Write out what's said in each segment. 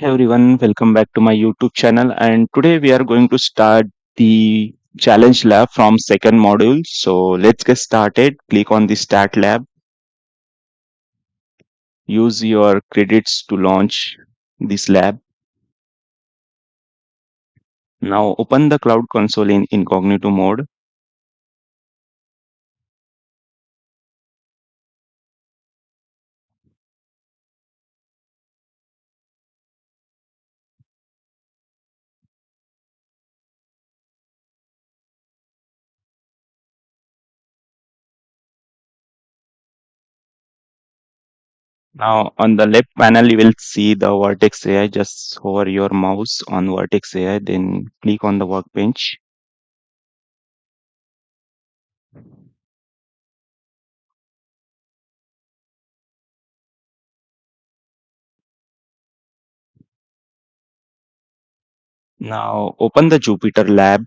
Hey everyone, welcome back to my YouTube channel. And today we are going to start the challenge lab from second module. So let's get started. Click on the start lab. Use your credits to launch this lab. Now open the Cloud Console in incognito mode. Now on the left panel, you will see the Vertex AI. Just hover your mouse on Vertex AI, then click on the workbench. Now open the Jupyter lab.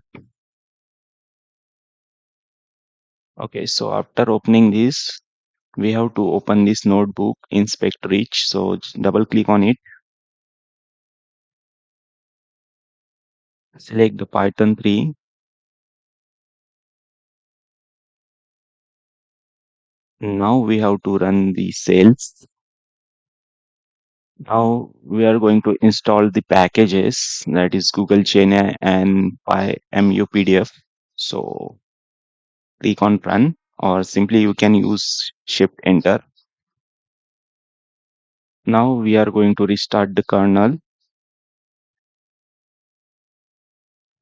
Okay, so after opening this, we have to open this notebook inspect reach, so double click on it, select the python 3. Now we have to run the cells. Now we are going to install the packages, that is Google GenAI and PyMUPDF. So click on run, or simply you can use shift enter. Now we are going to restart the kernel.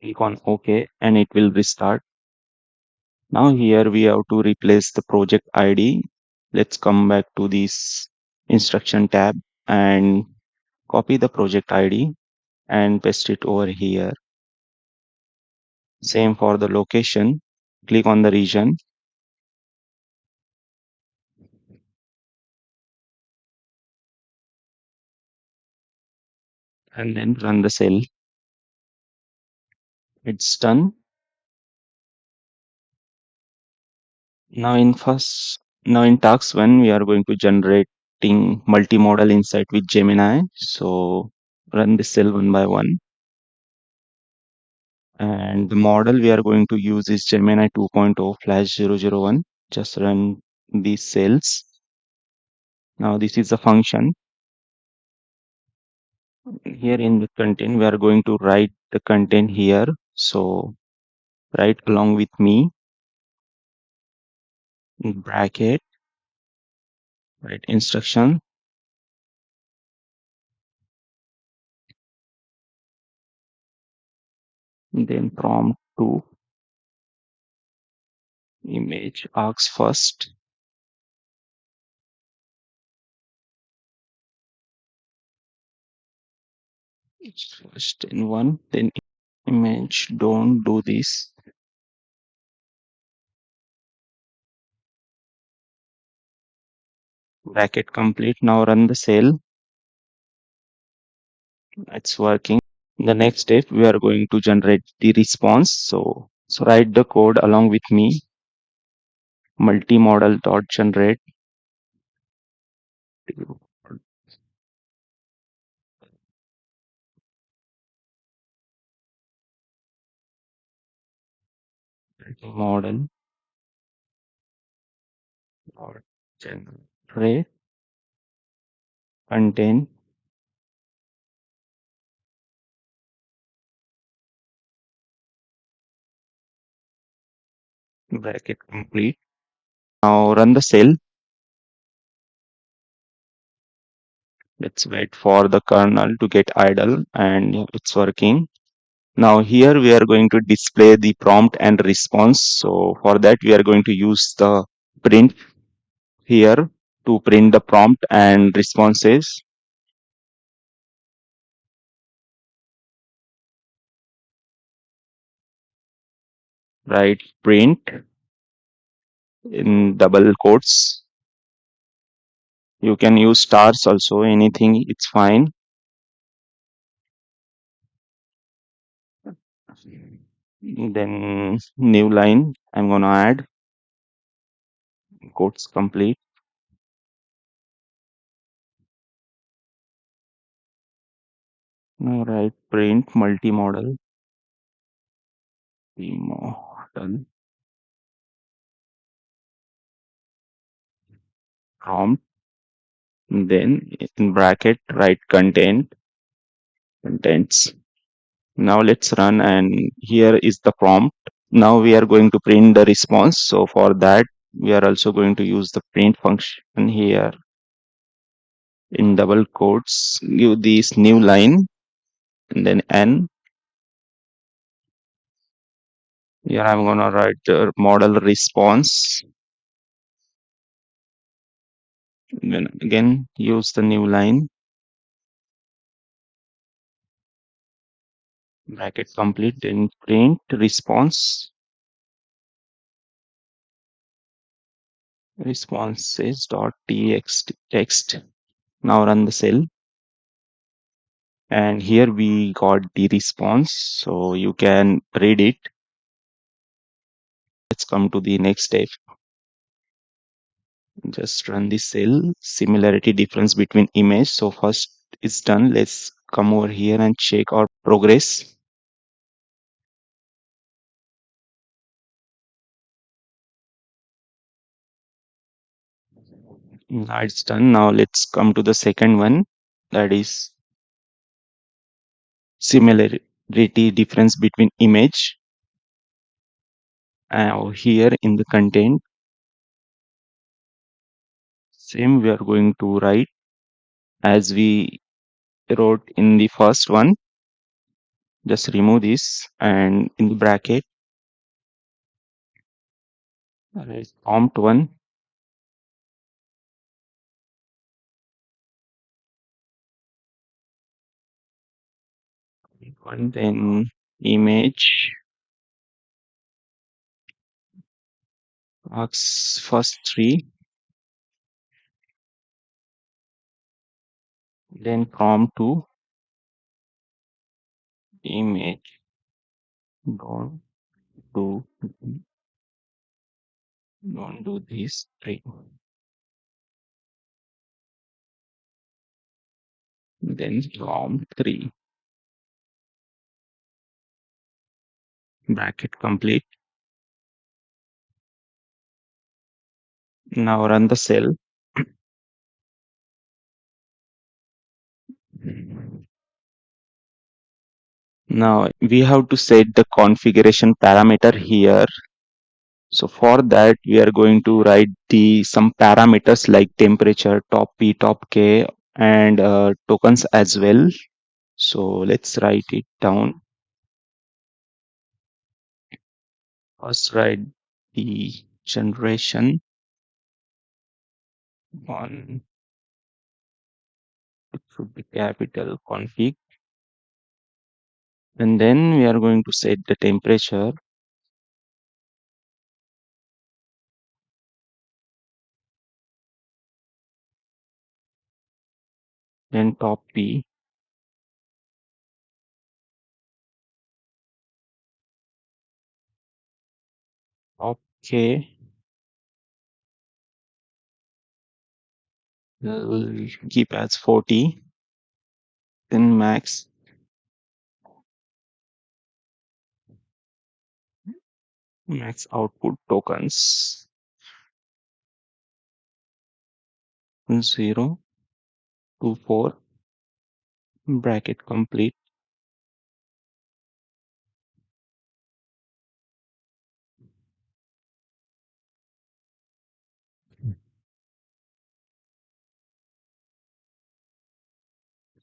Click on OK and it will restart. Now here we have to replace the project ID. Let's come back to this instruction tab and copy the project ID and paste it over here. Same for the location. Click on the region and then run the cell. It's done. Now in task 1 we are going to generating multimodal insight with Gemini. So run the cell one by one. And the model we are going to use is Gemini 2.0 flash 001. Just run these cells. Now this is a function. Here in the content, we are going to write the content here. So write along with me, in bracket, write instruction, then prompt to image args first. First in one, then image, don't do this. Bracket complete. Now run the cell. It's working. The next step, we are going to generate the response. So write the code along with me. Multimodal dot generate model dot generate contain bracket complete. Now run the cell. Let's wait for the kernel to get idle, and it's working. Now here we are going to display the prompt and response. So for that we are going to use the print here to print the prompt and responses. Write print in double quotes. You can use stars also, anything, it's fine. Then new line, I'm gonna add quotes complete. Now write print multimodal model prompt. Then in bracket write contents. Now let's run, and here is the prompt. Now we are going to print the response. So for that, we are also going to use the print function here in double quotes. Give this new line and then n. Here I'm gonna write the model response. Then again use the new line, bracket complete, then print responses dot txt text. Now run the cell, and here we got the response, so you can read it. Let's come to the next step. Just run the cell, similarity difference between image. So first it's done. Let's come over here and check our progress. Now it's done. Now let's come to the second one, that is similarity difference between image. Now here in the content, same we are going to write as we wrote in the first one. Just remove this, and in the bracket write prompt one, then image asks first three, then prompt two, image don't do don't do these three, then prompt three, bracket complete. Now run the cell. Now we have to set the configuration parameter here. So for that we are going to write the some parameters like temperature, top P, top K, and tokens as well. So let's write it down. First write the generation one. It should be capital config. And then we are going to set the temperature. Then top P, top K, will keep as 40. Then max output tokens 0 to 4, bracket complete.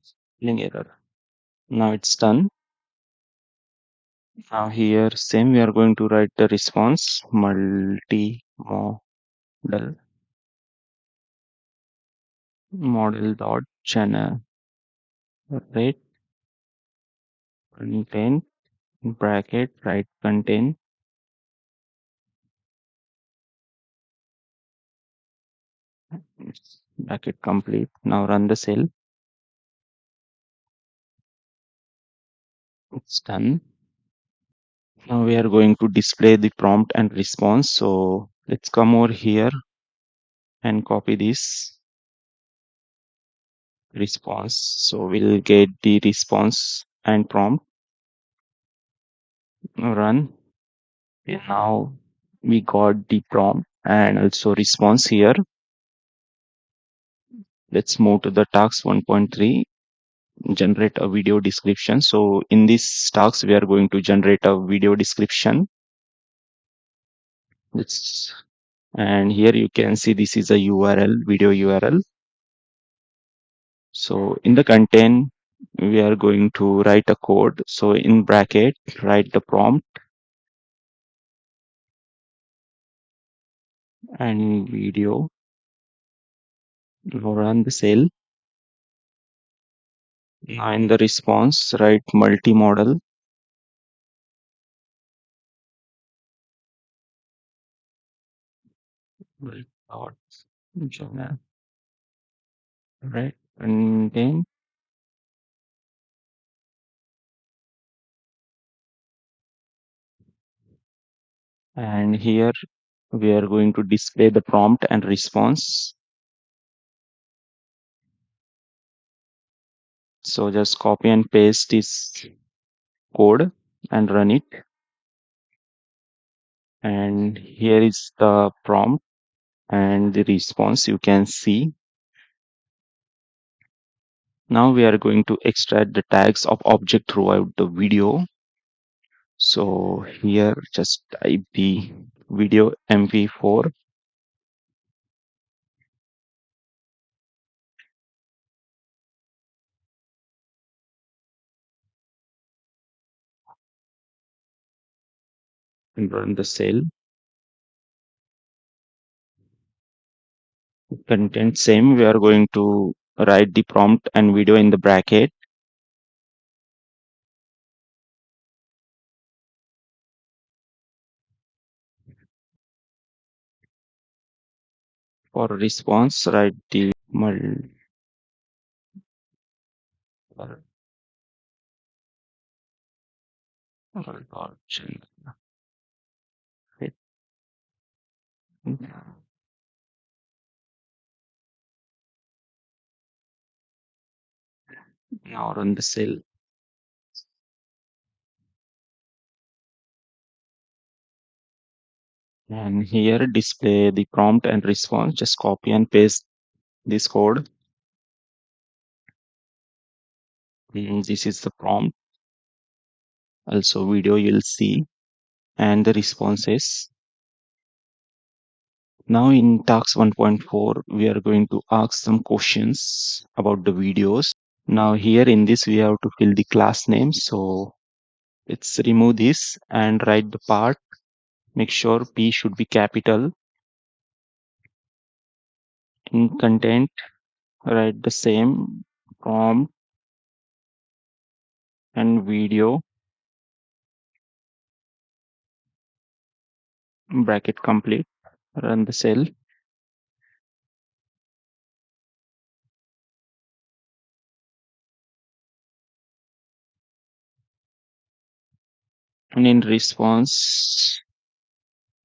Spelling error. Now it's done. Now here same we are going to write the response multimodal model dot generate content, bracket write content, bracket complete. Now run the cell. It's done. Now we are going to display the prompt and response. So let's come over here and copy this, response. So we'll get the response and prompt. Run. Okay, now we got the prompt and also response here. Let's move to the task 1.3, generate a video description. So in this task, we are going to generate a video description. And here you can see this is a URL, video URL. So in the content, we are going to write a code. So in bracket, write the prompt and video, run the cell. Now in the response, write multimodal. Dot journal, right? And then, and here we are going to display the prompt and response. So just copy and paste this code and run it. And here is the prompt and the response you can see. Now we are going to extract the tags of object throughout the video. So here just type the video mp4 and run the cell. Content same, we are going to write the prompt and video in the bracket. For response, write the now run the cell. And here display the prompt and response. Just copy and paste this code. This is the prompt. Also video you'll see and the responses. Now in task 1.4, we are going to ask some questions about the videos. Now here in this, we have to fill the class name. So let's remove this and write the part. Make sure P should be capital. In content, write the same prompt and video bracket complete. Run the cell. And in response,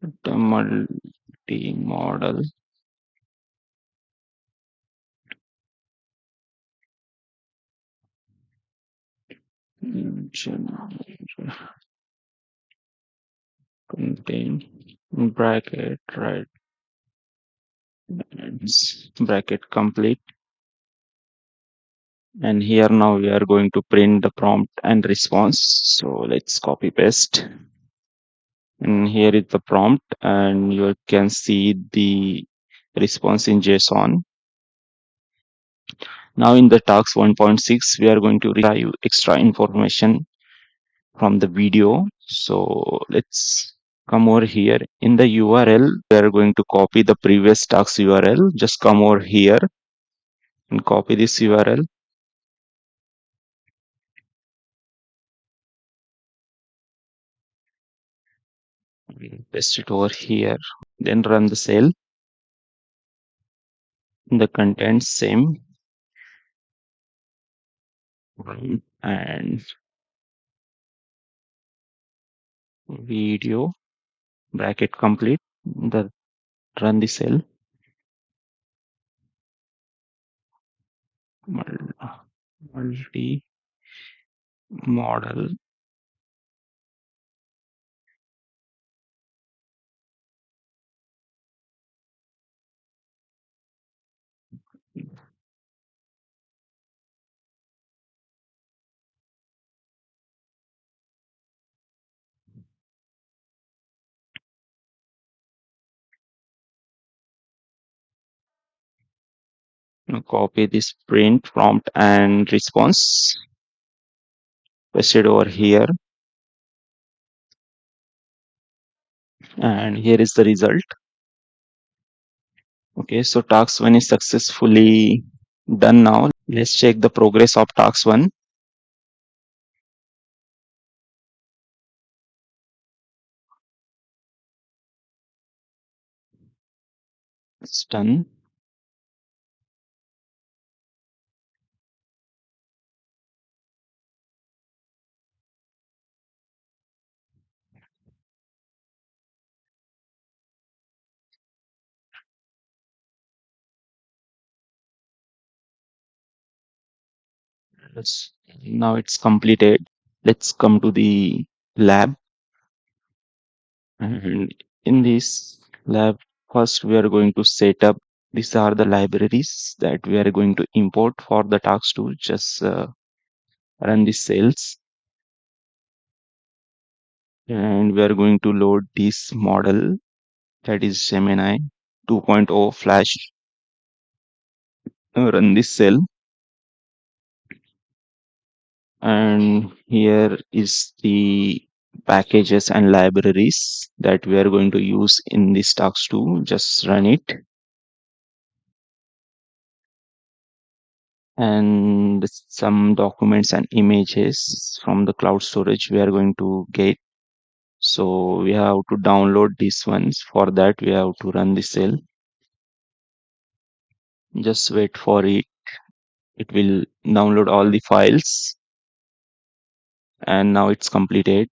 the multimodal contain bracket right bracket complete. And here now we are going to print the prompt and response. So let's copy paste. And here is the prompt, and you can see the response in JSON. Now in the task 1.6, we are going to retrieve extra information from the video. So let's come over here. In the URL, we are going to copy the previous task URL. Just come over here and copy this URL. Paste it over here. Then run the cell. The content same. And video bracket complete. Run the cell. Multi-modal copy this print prompt and response, paste it over here, and here is the result. Okay, so task 1 is successfully done. Now let's check the progress of task 1. It's done. Now it's completed. Let's come to the lab. And in this lab, first we are going to set up, these are the libraries that we are going to import for the task 2. Just run the cells, and we are going to load this model, that is Gemini 2.0 Flash. Run this cell, and here is the packages and libraries that we are going to use in this task 2. Just run it, and some documents and images from the cloud storage we are going to get. So we have to download these ones. For that we have to run the cell. Just wait for it. It will download all the files, and now it's completed.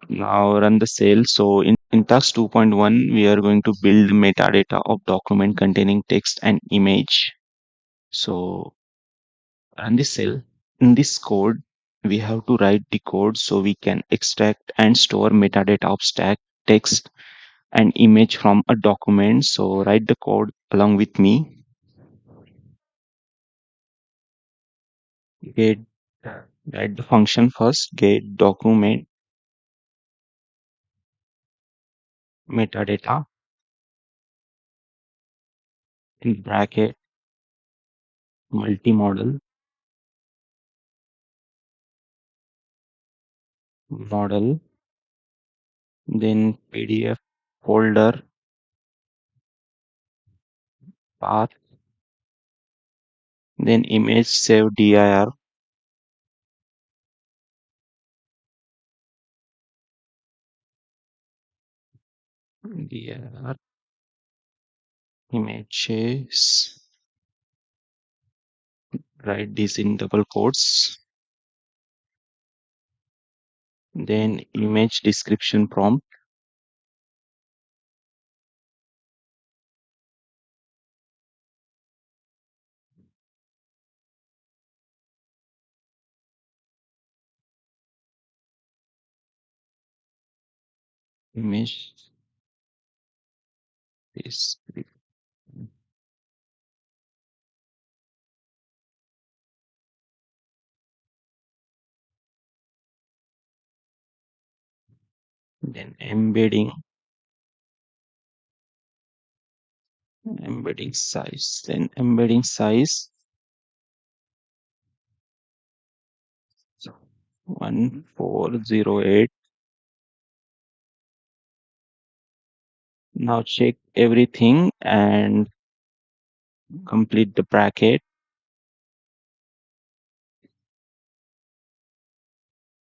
Now run the cell. So in task 2.1 we are going to build metadata of document containing text and image. So run the cell. In this code we have to write the code so we can extract and store metadata of stack, text and image from a document. So write the code along with me. Get Write the function first, get document metadata in bracket multimodal model, then PDF folder path, then image save dir, dir images, write this in double quotes, then image description prompt, image description, then embedding size, then embedding size 1408. Now check everything and complete the bracket,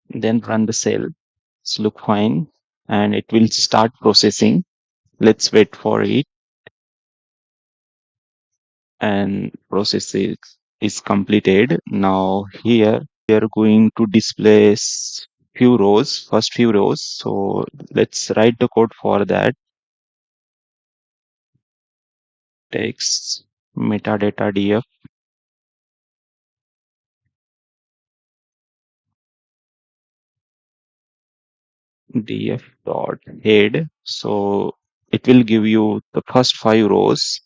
then run the cell. It's look fine, and it will start processing. Let's wait for it. And process is completed. Now here we are going to display few rows, first few rows. So let's write the code for that. Text metadata df dot head. So it will give you the first 5 rows,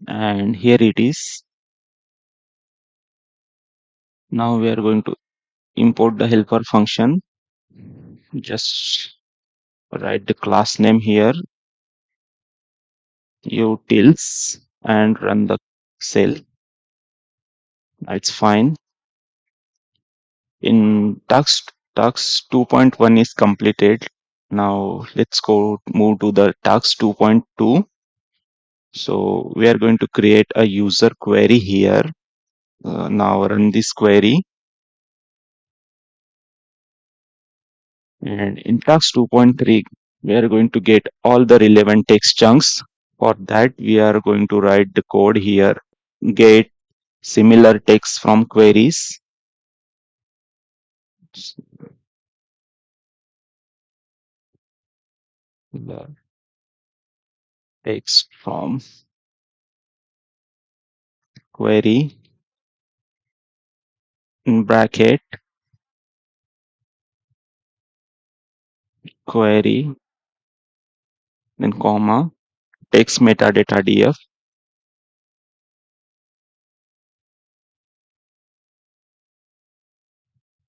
and here it is. Now we are going to import the helper function. Just write the class name here, utils, and run the cell. It's fine. In task 2.1 is completed. Now let's go move to the task 2.2. So we are going to create a user query here. Now run this query. And in task 2.3, we are going to get all the relevant text chunks. For that, we are going to write the code here. Get similar text from queries. The text from query in bracket query, then comma, text metadata df,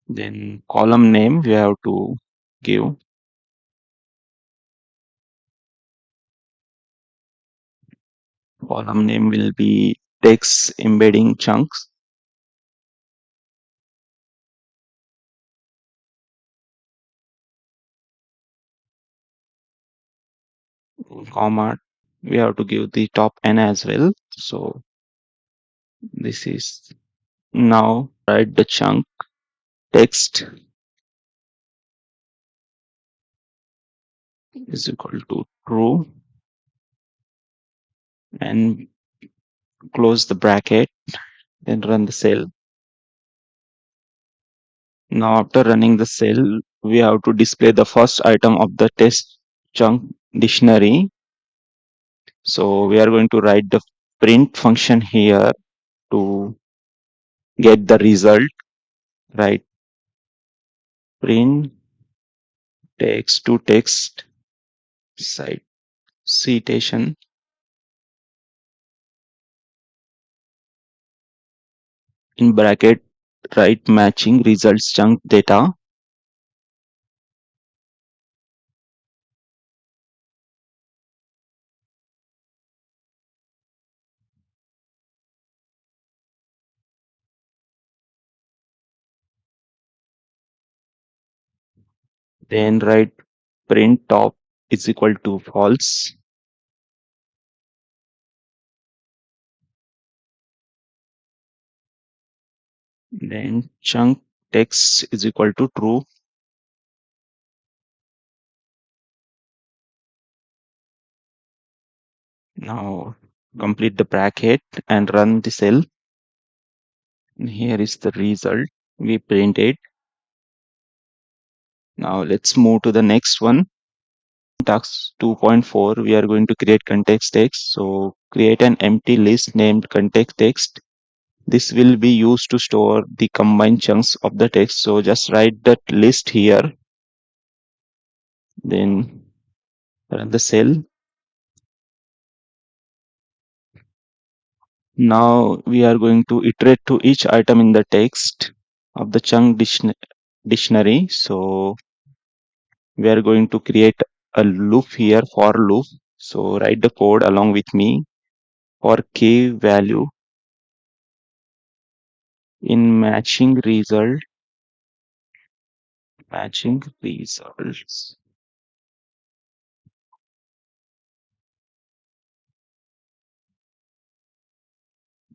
then column name we have to give. Column name will be text embedding chunks. Comma, we have to give the top n as well. So this is now write the chunk text is equal to true and close the bracket, then run the cell. Now after running the cell, we have to display the first item of the test chunk dictionary. So we are going to write the print function here to get the result. Right, print text to text citation in bracket, write matching results chunk data. Then write print top is equal to false. Then chunk text is equal to true. Now complete the bracket and run the cell. And here is the result we printed. Now let's move to the next one. Task 2.4, we are going to create context text. So create an empty list named context text. This will be used to store the combined chunks of the text. So just write that list here. Then run the cell. Now we are going to iterate to each item in the text of the chunk dictionary. So we are going to create a loop here, for loop. So write the code along with me. For key value in matching results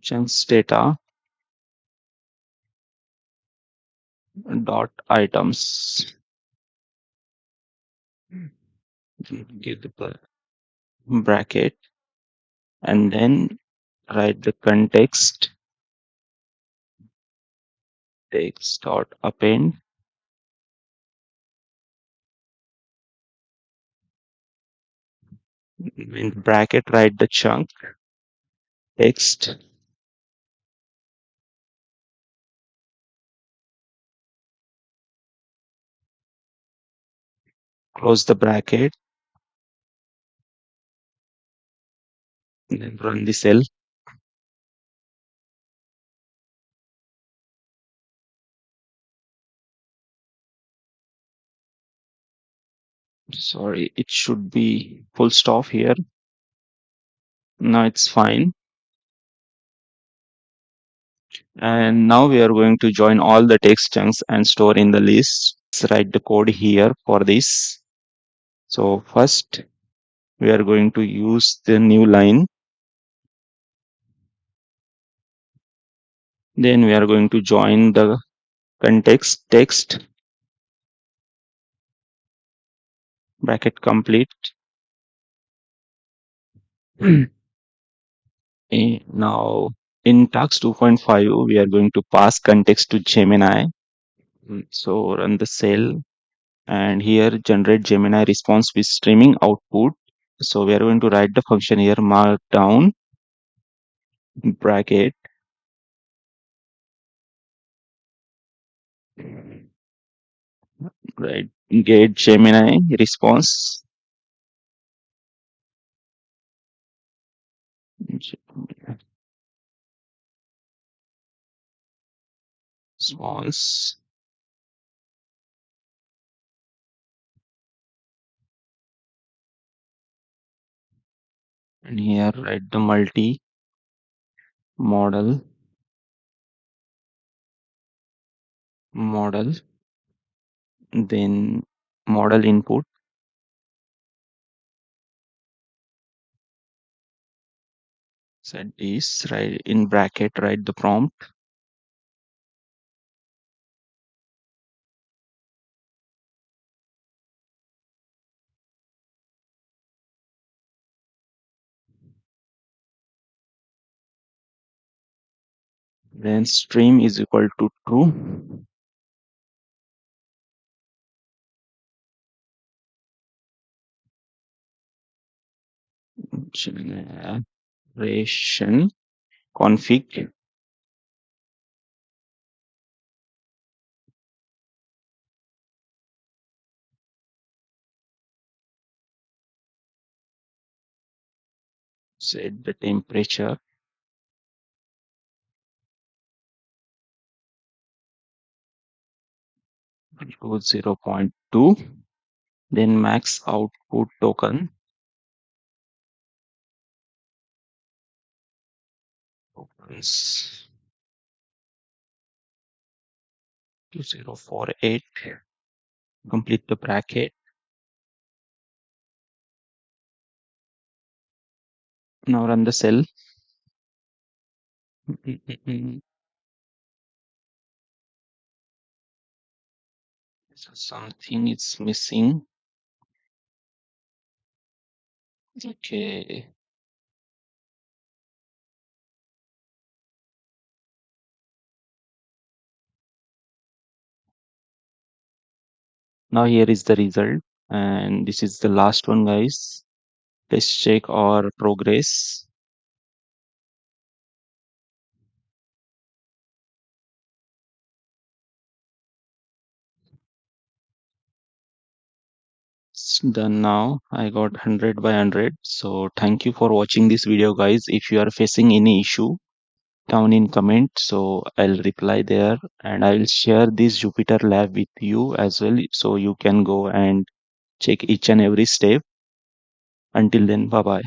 chunks data dot items. Give the bracket and then write the context text dot append In bracket, write the chunk text, close the bracket, then run the cell. Sorry, it should be full stop here. Now it's fine. And now we are going to join all the text chunks and store in the list. Let's write the code here for this. So first we are going to use the new line. Then we are going to join the context text, bracket complete. Now in task 2.5 we are going to pass context to Gemini. So run the cell and here generate Gemini response with streaming output. So we are going to write the function here, markdown bracket, right, get Gemini response. Response, and here write the multi-modal model, then model input, set this, right, in bracket write the prompt, then stream is equal to true, generation config, set the temperature, to 0.2, then max output token tokens to 0.48, complete the bracket. Now run the cell. So something is missing. Okay. Now here is the result, and this is the last one, guys. Let's check our progress. It's done now. I got 100 by 100. So thank you for watching this video, guys. If you are facing any issue, down in comment, so I'll reply there, and I will share this Jupyter lab with you as well, so you can go and check each and every step. Until then, bye bye.